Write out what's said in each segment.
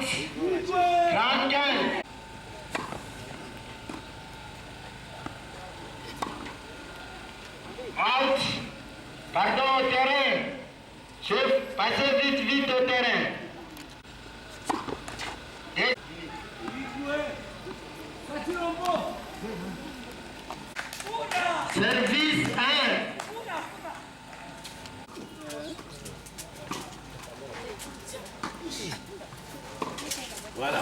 35. Out. Pardon au terrain. Chef, passez vite au terrain. Service 1. Voilà.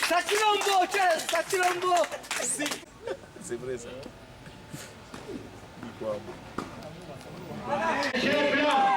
Satilombo, tiens, Satilombo. C'est vrai ça. Quoi? Chef blanc.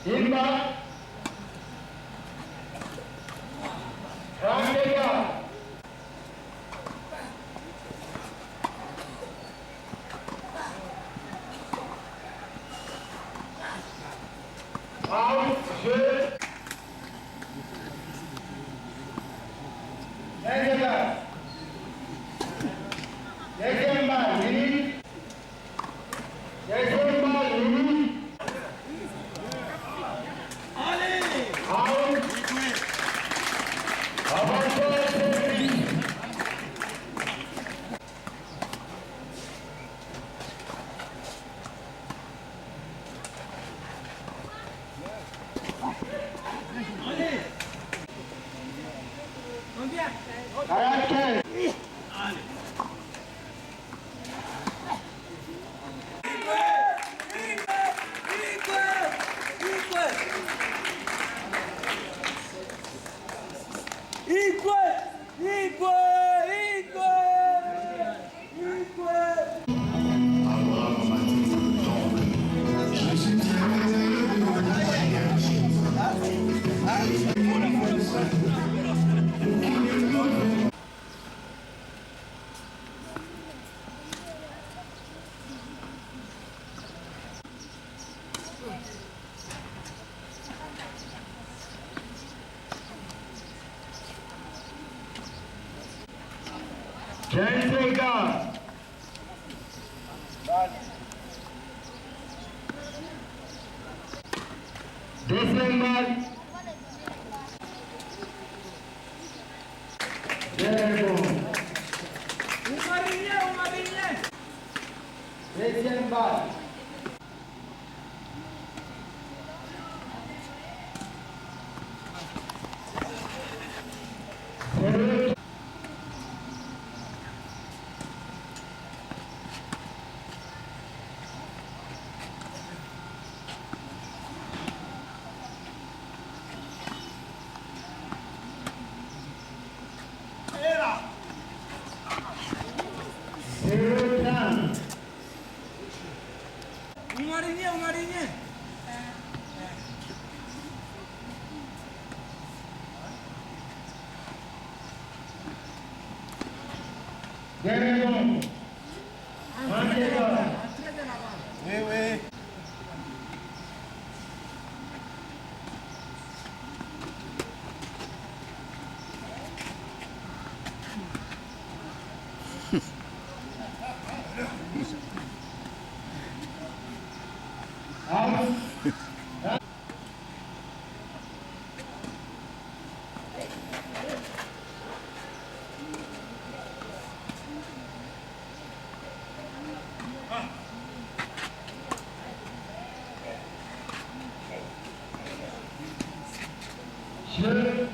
Imba. Randega. Out, jeu. Randega. Deuxième balle, limite. Deuxième balle, limite. Jentega. Deuxième balle. Très bon. Deuxième balle. Marinha. Bien, Oui. Je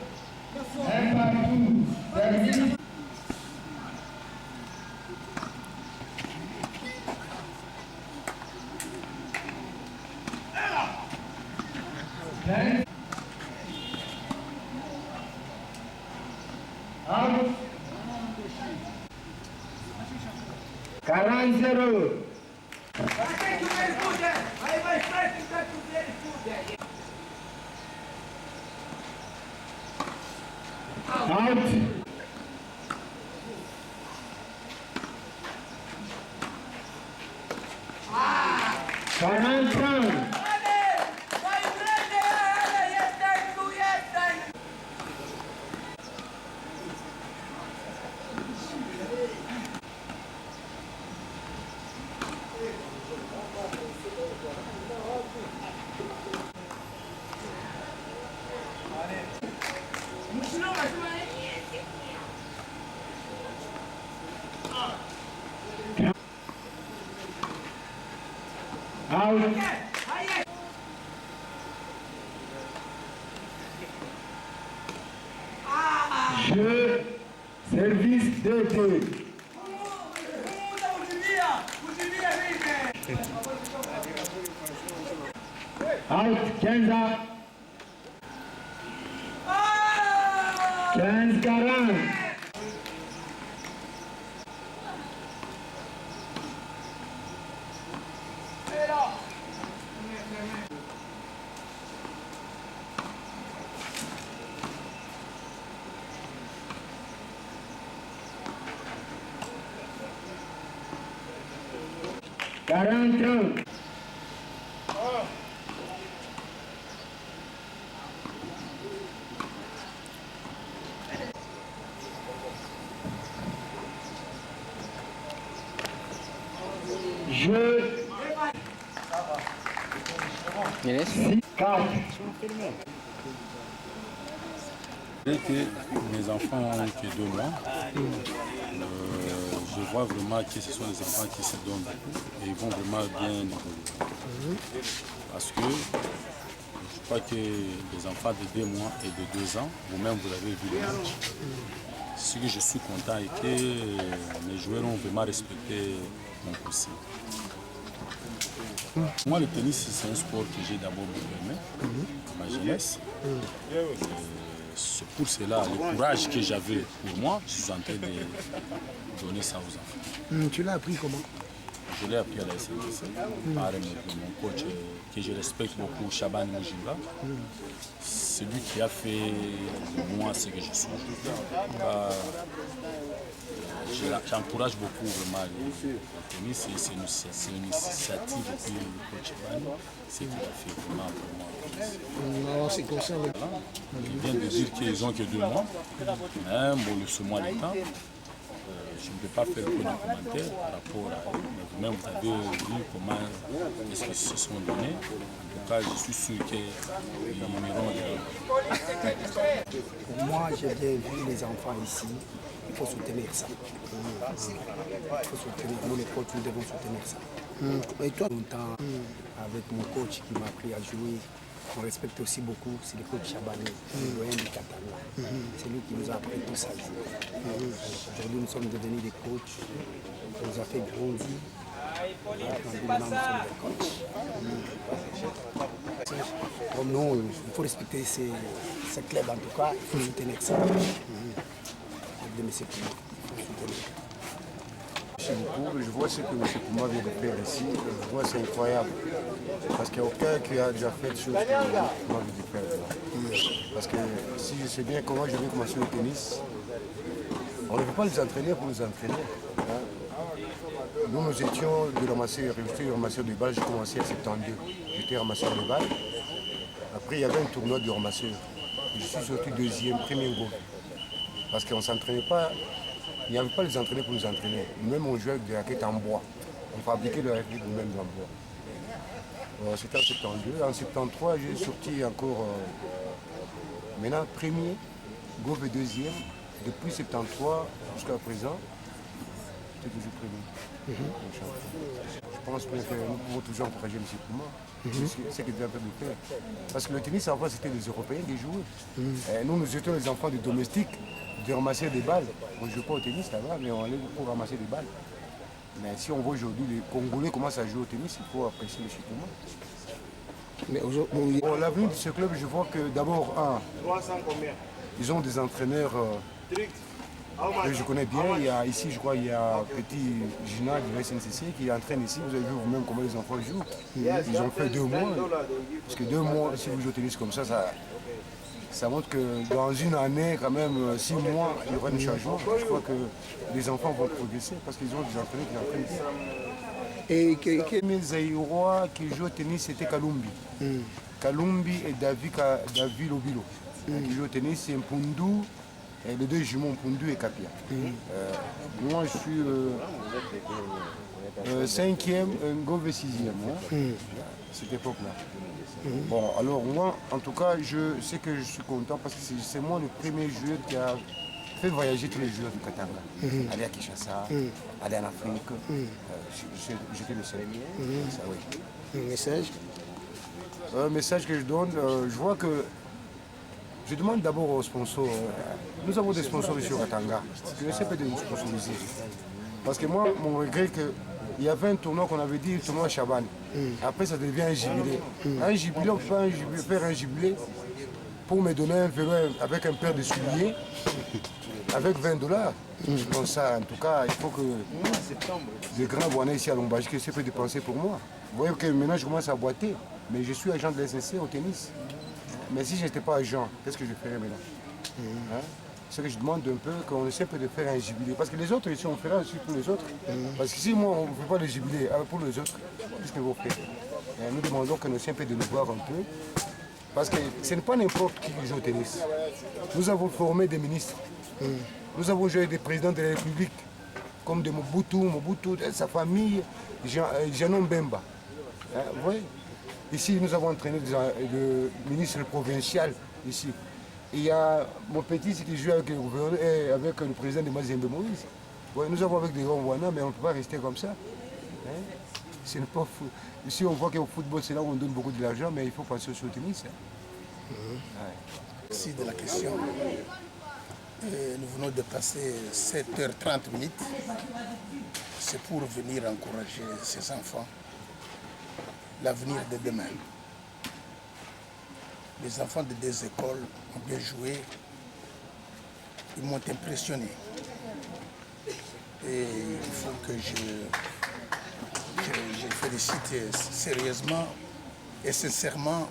Out. 40-0. Out. 40. Out. Jeu, service de deux. Out, 15 ans. 15-40. Quarante. Jeu. 4. Dès que mes enfants ont que 2 mois, je vois vraiment que ce sont des enfants qui se donnent beaucoup et ils vont vraiment bien évoluer. Parce que je crois que les enfants de 2 mois et de 2 ans, vous-même vous avez vu le match. Ce que je suis content est que les joueurs ont vraiment respecté mon conseil. Moi, le tennis, c'est un sport que j'ai d'abord beaucoup aimé, ma jeunesse. C'est pour cela, le courage que j'avais pour moi, je suis en train de donner ça aux enfants. Tu l'as appris comment? Je l'ai appris à la SNTC, par mon coach que je respecte beaucoup, Shaban Mujimba. C'est lui qui a fait de moi ce que je suis. J'encourage beaucoup vraiment le tennis, c'est une initiative du coach Shaban, c'est qu'il a fait vraiment pour moi. En ce qui concerne Il vient de dire qu'ils ont que 2 mois, mais bon, ce mois de temps, je ne peux pas faire beaucoup de commentaires par rapport à eux, mais vous-même vous avez vu comment est-ce qu'ils se sont donnés. En tout cas, je suis sûr qu'ils iront de Pour moi, j'ai bien vu les enfants ici. Il faut soutenir ça. Il faut soutenir. Nous, les coachs, nous devons soutenir ça. Et toi, longtemps, avec mon coach qui m'a appris à jouer, on respecte aussi beaucoup, c'est le coach Chabani, le doyen du Catalan. C'est lui qui nous a appris tout ça. Aujourd'hui, nous sommes devenus des coachs. On nous a fait grandir. Maintenant, nous sommes des coachs. Comme nous, il faut respecter ces clubs en tout cas, il faut soutenir ça. Merci beaucoup. Je vois ce que M. Kouma vient de faire ici. Je vois c'est incroyable. Parce qu'il n'y a aucun qui a déjà fait des choses que Kouma vient de faire. Parce que si je sais bien comment je vais commencer le tennis, on ne peut pas les entraîner pour nous entraîner. Nous étions de ramasseurs de balles. J'ai commencé à 72. J'étais ramasseur de balles. Après, il y avait un tournoi de ramasseurs. Je suis sorti deuxième, premier groupe. Parce qu'on ne s'entraînait pas, il n'y avait pas les entraîneurs pour nous entraîner. Nous-mêmes, on jouait avec des raquettes en bois. On fabriquait les raquettes nous-mêmes en bois. C'était en 72. En 73, j'ai sorti encore, maintenant, premier, groupe deuxième. Depuis 73 jusqu'à présent, j'étais toujours premier. Je pense que nous pouvons toujours encourager M. Kouma. C'est ce qu'il est en train de faire. Parce que le tennis, avant, c'était les Européens qui jouaient. Nous étions les enfants des domestiques, de ramasser des balles. On ne joue pas au tennis là-bas, mais on allait pour ramasser des balles. Mais si on voit aujourd'hui les Congolais commencent à jouer au tennis, il faut apprécier M. Kouma. Mais aujourd'hui, Bon, l'avenir de ce club, je vois que d'abord, ils ont des entraîneurs que je connais bien. Il y a, ici, je crois, il y a Petit Gina du SNCC qui entraîne ici. Vous avez vu vous-même comment les enfants jouent. Ils ont fait 2 mois. Parce que 2 mois, si vous jouez au tennis comme ça, ça montre que dans une année, quand même, 6 mois, il y aura un changement. Je crois que les enfants vont progresser parce qu'ils ont des entraîneurs qui entraînent bien. et Les Zaïrois qui jouent au tennis, c'était Kalumbi. Kalumbi et David Obilo. Qui jouent au tennis, c'est Mpundu, et les 2 jumeaux, Mpundu et Kapia. Moi, je suis 5e, Ngove 6e, cette époque-là. Bon, alors moi, en tout cas, je sais que je suis content parce que c'est moi le premier joueur qui a fait voyager tous les joueurs du Katanga. Aller à Kinshasa, aller en Afrique. J'étais le seul. Ça, oui. un message. Un message que je donne, je vois que je demande d'abord aux sponsors. Nous avons des sponsors ici au Katanga. Je ne sais pas de nous sponsoriser. Parce que moi, mon regret, il y avait un tournoi qu'on avait dit, le tournoi Chaban. Après, ça devient un jubilé. Un jubilé, on peut faire un jubilé pour me donner un vélo avec un paire de souliers, avec $20. Je pense ça, en tout cas, il faut que les grands Rwandais ici à Lombaji, que ça peut dépenser pour moi. Vous voyez que maintenant, je commence à boiter, mais je suis agent de l'SNC au tennis. Mais si je n'étais pas agent, qu'est-ce que je ferais maintenant? C'est que je demande un peu qu'on essaie de faire un jubilé. Parce que les autres ici, on fera aussi pour les autres. Parce que si moi, on ne fait pas le jubilé pour les autres, qu'est-ce que vous faites? Nous demandons qu'on essaie un peu de nous voir un peu. Parce que ce n'est pas n'importe qui joue au tennis. Nous avons formé des ministres. Nous avons joué des présidents de la République, comme de Mobutu, sa famille, Janon Bemba. Vous voyez? Ici, nous avons entraîné le ministre provincial ici. Il y a mon petit qui joue avec le gouverneur et avec le président de Mazembe Moïse. Ouais, nous avons avec des Rwandais, mais on ne peut pas rester comme ça. Ce n'est pas fou. Ici, on voit qu'au football, c'est là où on donne beaucoup de l'argent, mais il faut penser aussi au tennis. Merci de la question. Nous venons de passer 7h30. C'est pour venir encourager ces enfants, l'avenir de demain. Les enfants de 2 écoles ont bien joué, ils m'ont impressionné. Et il faut que je félicite sérieusement et sincèrement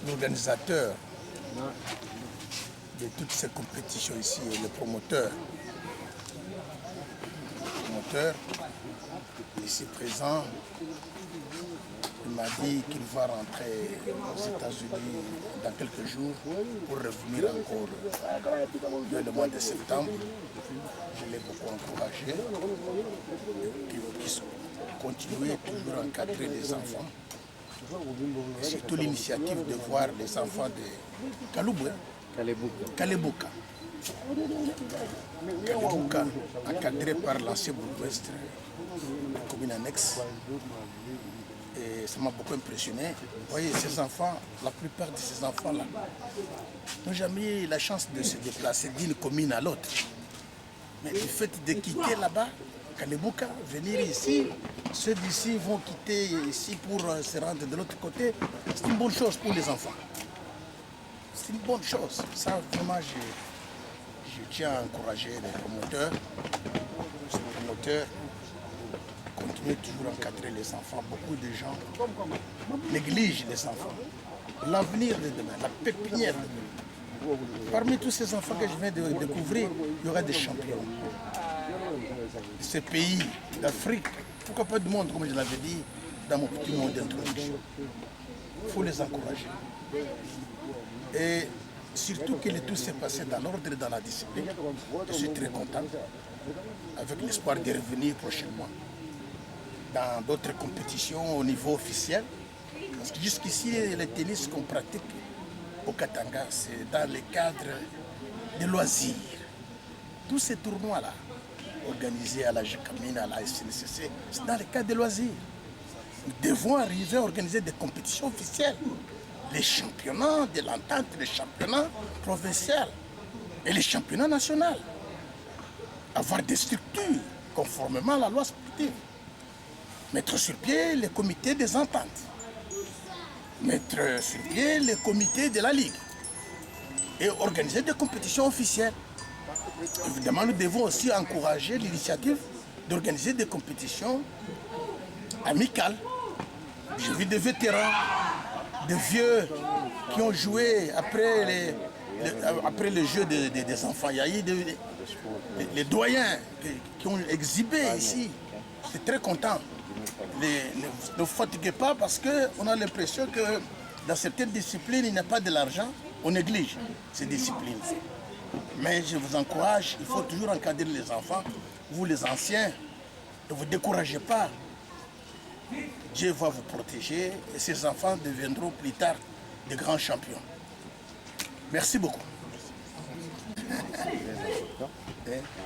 l'organisateur de toutes ces compétitions ici et le promoteur. Ici présent, il m'a dit qu'il va rentrer aux États-Unis dans quelques jours pour revenir encore le mois de septembre. Je l'ai beaucoup encouragé qu'il puisse continuer toujours à encadrer les enfants. Et surtout l'initiative de voir les enfants de Kalebuka, encadré par l'ancien bourgmestre de la commune annexe. Et ça m'a beaucoup impressionné. Vous voyez, ces enfants, la plupart de ces enfants-là n'ont jamais eu la chance de se déplacer d'une commune à l'autre. Mais le fait de quitter là-bas, Kalebuka, venir ici, ceux d'ici vont quitter ici pour se rendre de l'autre côté, c'est une bonne chose pour les enfants. C'est une bonne chose. Ça, vraiment, je tiens à encourager les promoteurs. Continuer toujours à encadrer les enfants. Beaucoup de gens négligent les enfants. L'avenir de demain, la pépinière de demain. Parmi tous ces enfants que je viens de découvrir, il y aura des champions. Ces pays d'Afrique, pourquoi pas du monde, comme je l'avais dit dans mon petit mot d'introduction. Il faut les encourager. Et surtout que le tout s'est passé dans l'ordre et dans la discipline. Je suis très content, avec l'espoir de revenir prochainement dans d'autres compétitions au niveau officiel. Parce que jusqu'ici, le tennis qu'on pratique au Katanga, c'est dans le cadre des loisirs. Tous ces tournois-là, organisés à la GECAMINE, à la SNCC, c'est dans le cadre des loisirs. Nous devons arriver à organiser des compétitions officielles. Les championnats de l'entente, les championnats provinciaux et les championnats nationaux. Avoir des structures conformément à la loi sportive. Mettre sur pied les comités des ententes. mettre sur pied le comité de la Ligue et organiser des compétitions officielles. Évidemment, nous devons aussi encourager l'initiative d'organiser des compétitions amicales. J'ai vu des vétérans, des vieux qui ont joué après le jeu des enfants. Il y a eu les doyens qui ont exhibé ici. J'étais très content. Ne vous fatiguez pas parce qu'on a l'impression que dans certaines disciplines, il n'y a pas de l'argent. On néglige ces disciplines. Mais je vous encourage, il faut toujours encadrer les enfants. Vous les anciens, ne vous découragez pas. Dieu va vous protéger et ces enfants deviendront plus tard de grands champions. Merci beaucoup.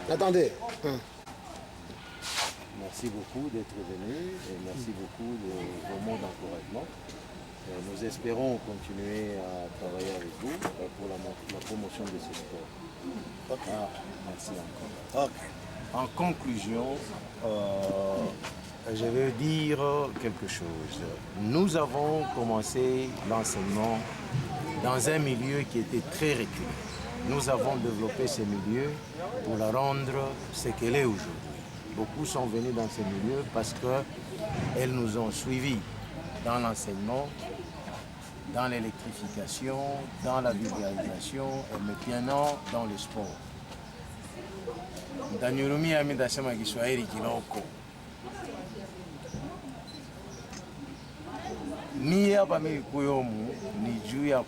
Attendez. Merci beaucoup d'être venu et merci beaucoup de vos mots d'encouragement. Nous espérons continuer à travailler avec vous pour la promotion de ce sport. Merci encore. En conclusion, je veux dire quelque chose. Nous avons commencé l'enseignement dans un milieu qui était très reculé. Nous avons développé ce milieu pour la rendre ce qu'elle est aujourd'hui. Beaucoup sont venus dans ce milieu parce qu'elles nous ont suivis dans l'enseignement, dans l'électrification, dans la vulgarisation et maintenant dans le sport. Ndanyurumia amedasema Kiswahili kiloko. Mimi hapa mimi kuyomu ni juu ya